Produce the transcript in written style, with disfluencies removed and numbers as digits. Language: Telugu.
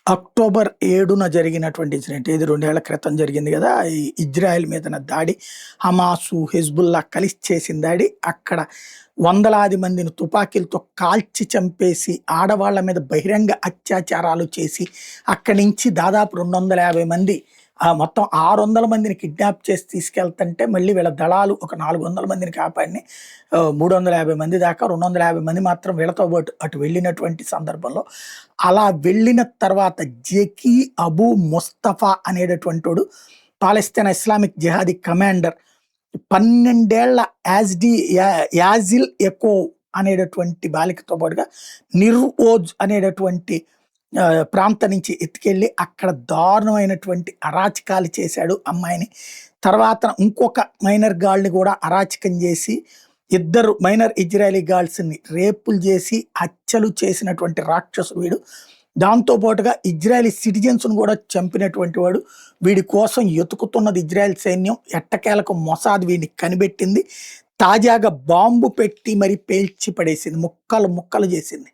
అక్టోబర్ 7న జరిగినటువంటి ఇన్సిడెంట్ ఇది 2 ఏళ్ల క్రితం జరిగింది గదా! ఈ ఇజ్రాయెల్ మీదన దాడి. హమాసు, హెజ్బుల్లా కలిసి చేసిన దాడి. అక్కడ వందలాది మందిని తుపాకీలతో కాల్చి చంపేసి, ఆడవాళ్ళ మీద బహిరంగ అత్యాచారాలు చేసి, అక్కడి నుంచి దాదాపు 250 మంది మొత్తం 600 మందిని కిడ్నాప్ చేసి తీసుకెళ్తంటే, మళ్ళీ వీళ్ళ దళాలు ఒక 400 మందిని కాపాడిని 350 మంది దాకా 250 మంది మాత్రం వీళ్ళతో పాటు అటు వెళ్ళినటువంటి సందర్భంలో, అలా వెళ్ళిన తర్వాత జకీ అబూ ముస్తఫా అనేటటువంటోడు పాలస్తీనా ఇస్లామిక్ జిహాదీ కమాండర్ 12 ఏళ్ల యాజిల్ ఎకోవ్ అనేటటువంటి బాలికతో పాటుగా నిర్ఓజ్ అనేటటువంటి ప్రాంతం నుంచి ఎత్తుకెళ్ళి అక్కడ దారుణమైనటువంటి అరాచకాలు చేశాడు అమ్మాయిని. తర్వాత ఇంకొక మైనర్ గర్ల్‌ని కూడా అరాచకం చేసి, ఇద్దరు మైనర్ ఇజ్రాయలీ గర్ల్స్‌ని రేపులు చేసి, హత్యలు చేసినటువంటి రాక్షసుడు వీడు. దాంతో పాటుగా ఇజ్రాయలీ సిటిజన్స్‌ను కూడా చంపినటువంటి వాడు. వీడి కోసం ఎతుకుతున్నది ఇజ్రాయెల్ సైన్యం. ఎట్టకేలకు మొసాద్ వీడిని కనిపెట్టింది. తాజాగా బాంబు పెట్టి మరి పేల్చి పడేసింది. ముక్కలు ముక్కలు చేసింది.